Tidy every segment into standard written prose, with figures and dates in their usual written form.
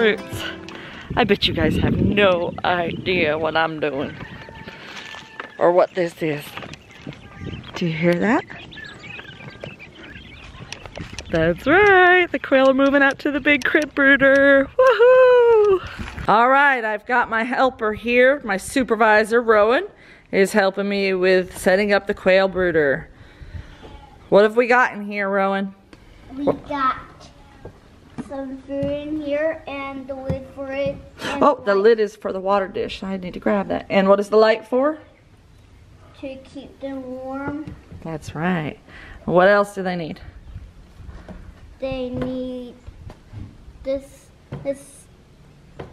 Roots. I bet you guys have no idea what I'm doing or what this is. Do you hear that? That's right, the quail are moving out to the big crib brooder. Woohoo! All right, I've got my helper here. My supervisor, Rowan, is helping me with setting up the quail brooder. What have we got in here, Rowan? We got some food in here and the lid for it. Oh, the lid is for the water dish. I need to grab that. And what is the light for? To keep them warm. That's right. What else do they need? They need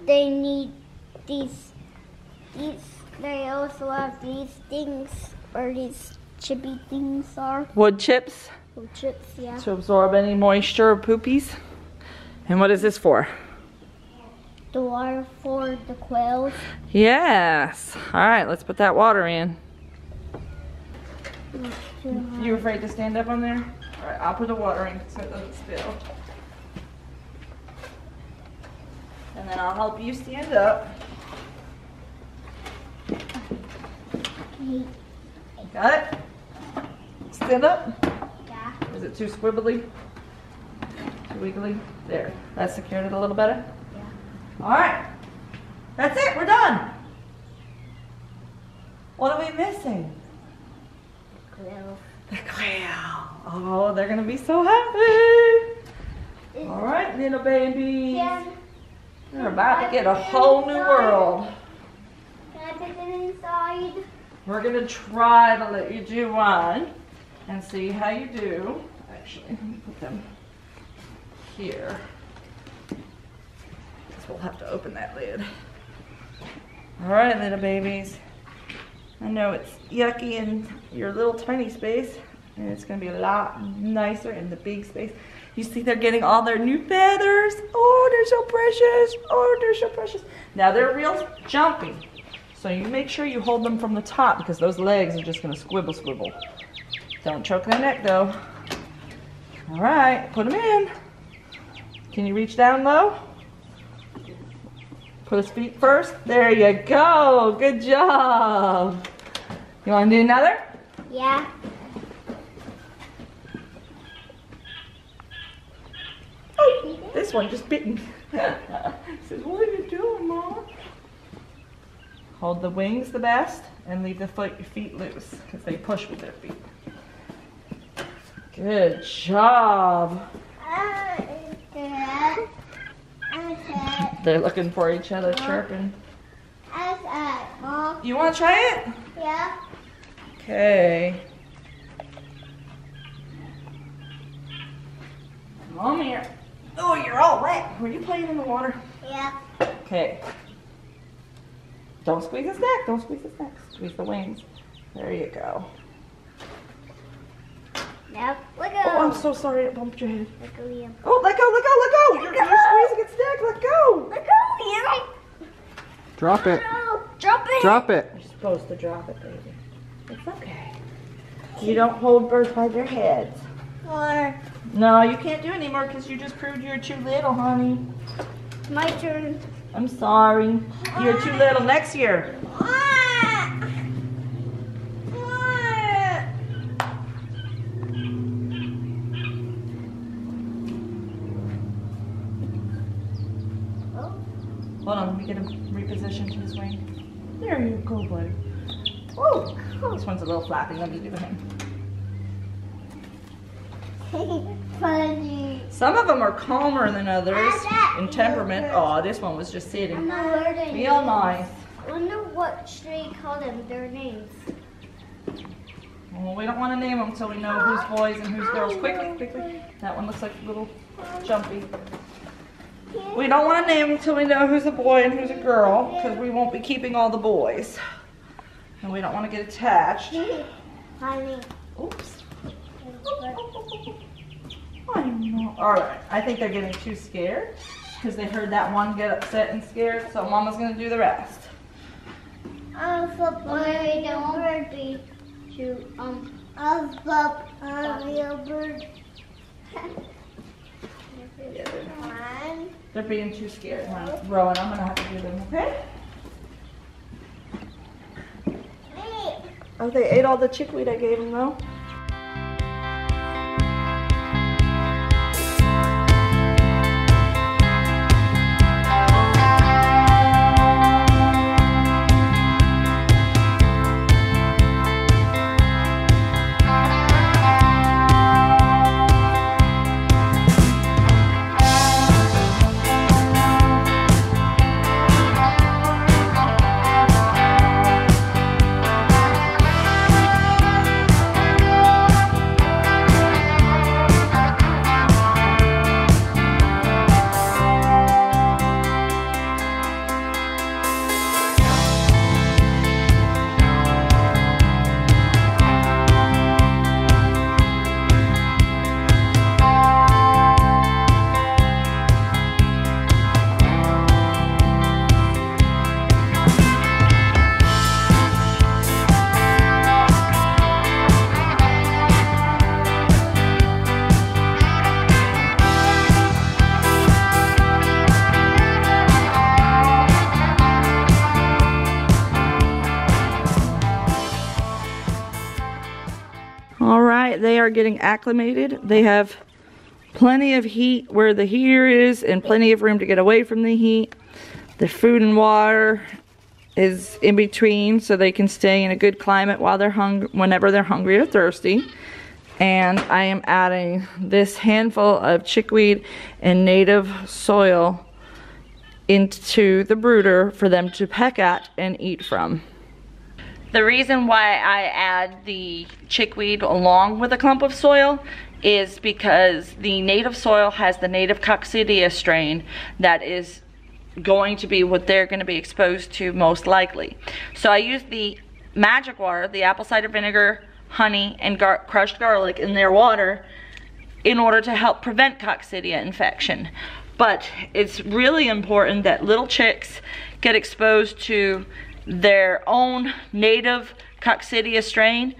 they need these, they also have these things, or these chippy things are. Wood chips? Wood chips, yeah. To absorb any moisture or poopies. And what is this for? The water for the quails. Yes. All right, let's put that water in. Not too hot. You afraid to stand up on there? All right, I'll put the water in so it doesn't spill. And then I'll help you stand up. Okay. Got it? Stand up. Yeah. Is it too squibbly? Too wiggly? There. That secured it a little better? Yeah. All right. That's it. We're done. What are we missing? Quail. The quail. Oh, they're going to be so happy. All right, little babies. Yeah. They're about to get a whole new world. Can I put them inside? We're going to try to let you do one and see how you do. Actually, let me put them here. Guess we'll have to open that lid. All right, little babies. I know it's yucky in your little tiny space, and it's going to be a lot nicer in the big space. You see they're getting all their new feathers. Oh, they're so precious. Oh, they're so precious. Now they're real jumpy. So you make sure you hold them from the top because those legs are just going to squibble. Don't choke their neck though. All right, put them in. Can you reach down low? Put his feet first. There you go. Good job. You want to do another? Yeah. Oh, this one just bit me. Says, what are you doing, Mom? Hold the wings the best and leave the feet loose because they push with their feet. Good job. They're looking for each other, chirping. You want to try it? Yeah. Okay. Come on here. Oh, you're all wet. Were you playing in the water? Yeah. Okay. Don't squeeze his neck. Don't squeeze his neck. Squeeze the wings. There you go. Now, let go. Oh, I'm so sorry it bumped your head. Let go, Liam. Oh, let go, let go, let go. You're squeezing its neck. Let go. Let go, Liam. Drop it. No, drop it. Drop it. You're supposed to drop it, baby. It's okay. You don't hold birds by their heads. Or No, you can't do it anymore because you just proved you're too little, honey. my turn. I'm sorry. You're too little. Next year. Hold on, let me get him repositioned to his wing. There you go, buddy. Oh, this one's a little flappy. Let me do him. Funny. Some of them are calmer than others in temperament. Oh, this one was just sitting. I'm not learning. Real nice. I wonder what should they call them, their names. Well, we don't want to name them until we know who's boys and who's girls. Quickly, quickly. That one looks like a little jumpy. We don't want to name them until we know who's a boy and who's a girl, because we won't be keeping all the boys. And we don't want to get attached. Honey. Oops. I'm not. Alright, I think they're getting too scared, because they heard that one get upset and scared, so Mama's going to do the rest. I'll flip a real bird to, I'll flip a real bird. Yeah, One. they're being too scared, huh? Rowan, I'm gonna have to do them, okay? Hey. Oh, they ate all the chickweed I gave them though. They are getting acclimated. They have plenty of heat where the heater is and plenty of room to get away from the heat. The food and water is in between so they can stay in a good climate while they're whenever they're hungry or thirsty. And I am adding this handful of chickweed and native soil into the brooder for them to peck at and eat from. The reason why I add the chickweed along with a clump of soil is because the native soil has the native coccidia strain that is going to be what they're going to be exposed to most likely. So I use the magic water, the apple cider vinegar, honey, and crushed garlic in their water in order to help prevent coccidia infection. But it's really important that little chicks get exposed to their own native coccidia strain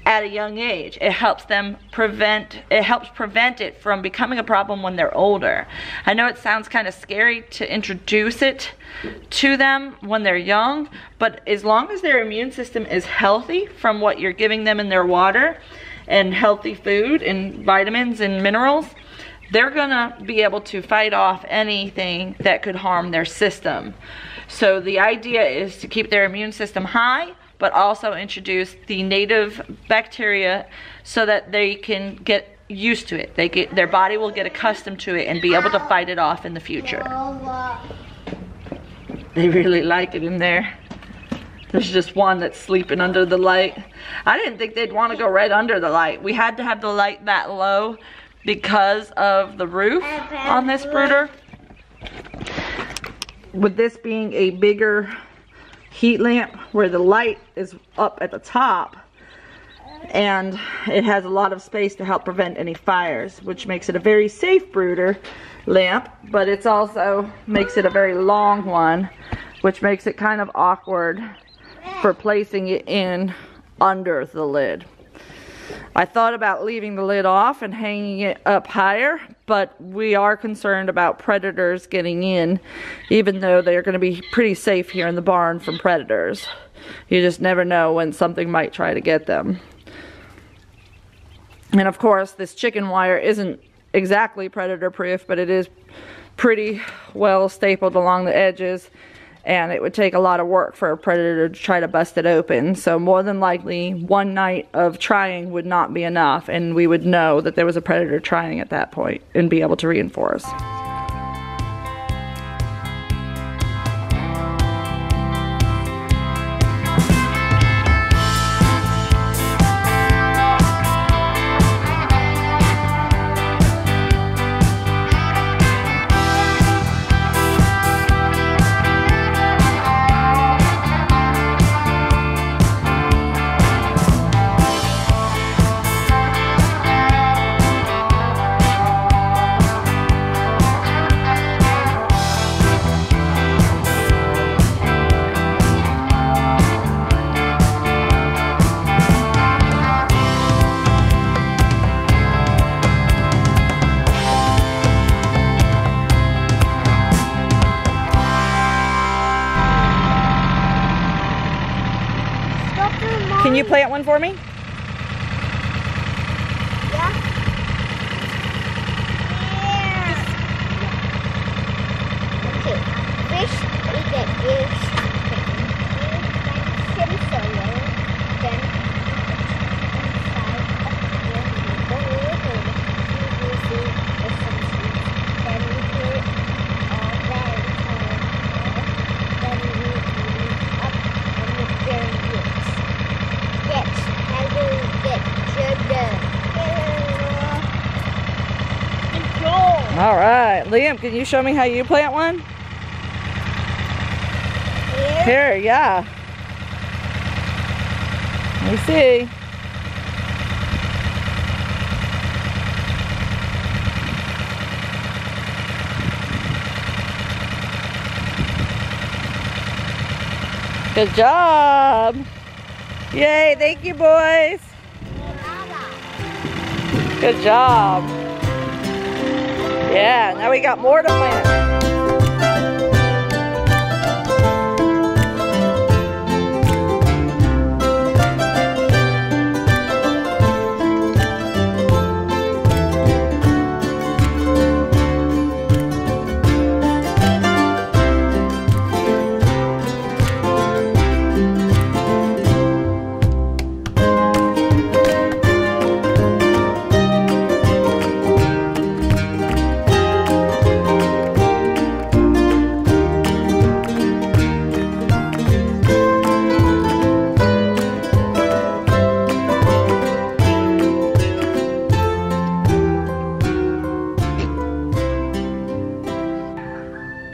at a young age. It helps prevent it from becoming a problem when they're older. I know it sounds kind of scary to introduce it to them when they're young, but as long as their immune system is healthy from what you're giving them in their water and healthy food and vitamins and minerals, they're gonna be able to fight off anything that could harm their system. So the idea is to keep their immune system high, but also introduce the native bacteria so that they can get used to it. Their body will get accustomed to it and be able to fight it off in the future. They really like it in there. There's just one that's sleeping under the light. I didn't think they'd want to go right under the light. We had to have the light that low because of the roof on this brooder. With this being a bigger heat lamp where the light is up at the top and it has a lot of space to help prevent any fires, which makes it a very safe brooder lamp, but it's also makes it a very long one, which makes it kind of awkward for placing it in under the lid. I thought about leaving the lid off and hanging it up higher, but we are concerned about predators getting in, even though they're going to be pretty safe here in the barn from predators. You just never know when something might try to get them. And of course, this chicken wire isn't exactly predator proof, but it is pretty well stapled along the edges, and it would take a lot of work for a predator to try to bust it open. So more than likely, one night of trying would not be enough, and we would know that there was a predator trying at that point and be able to reinforce. Can you plant one for me? Yeah. Okay. First, we get this. Some soil. Then inside. Then we go over. We see the some seeds. Then we put all that then we move up and look very good. That's how we get All right, Liam, can you show me how you plant one? Here, yeah. Let me see. Good job. Yay, thank you, boys. Good job. Yeah, now we got more to plant.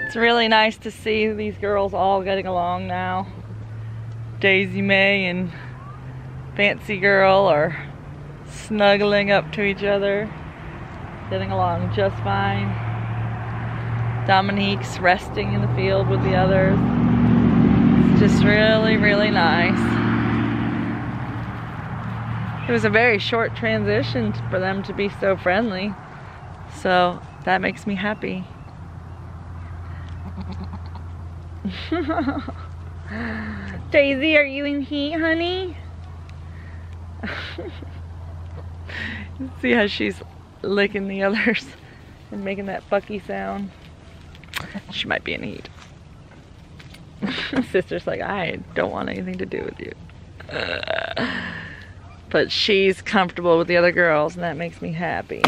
It's really nice to see these girls all getting along now. Daisy Mae and Fancy Girl are snuggling up to each other, getting along just fine. Dominique's resting in the field with the others. It's just really, really nice. It was a very short transition for them to be so friendly, so that makes me happy. Daisy, are you in heat, honey? See how she's licking the others and making that fucky sound? She might be in heat. Sister's like, I don't want anything to do with you. But she's comfortable with the other girls, and that makes me happy.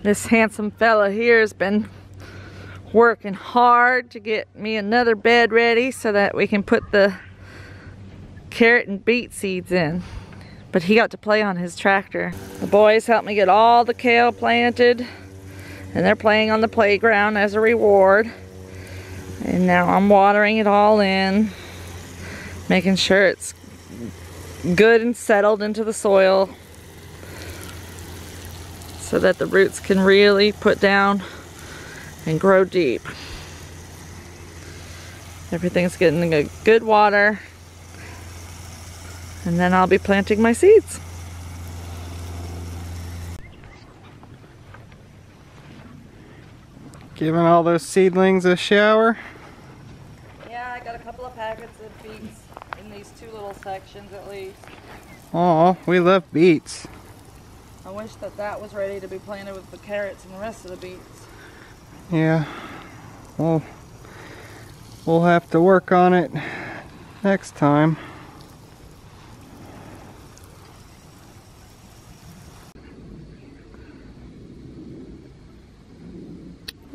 This handsome fella here has been working hard to get me another bed ready so that we can put the carrot and beet seeds in. But he got to play on his tractor. The boys helped me get all the kale planted, and they're playing on the playground as a reward. And now I'm watering it all in, making sure it's good and settled into the soil, so that the roots can really put down and grow deep. Everything's getting a good water, and then I'll be planting my seeds. Giving all those seedlings a shower? Yeah, I got a couple of packets of beets in these two little sections at least. Oh, we love beets. I wish that that was ready to be planted with the carrots and the rest of the beets. Yeah, well, we'll have to work on it next time.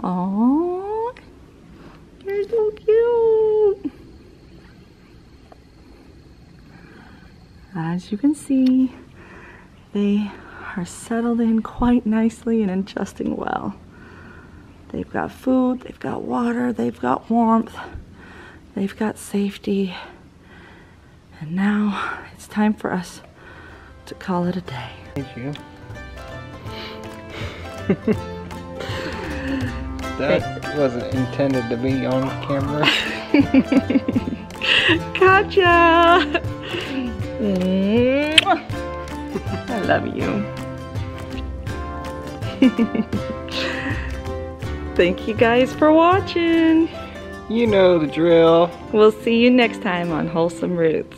Aww, you're so cute. As you can see, they are settled in quite nicely and adjusting well. They've got food, they've got water, they've got warmth, they've got safety, and now it's time for us to call it a day. Thank you. That wasn't intended to be on camera. Gotcha! I love you. Thank you guys for watching. You know the drill. We'll see you next time on Wholesome Roots.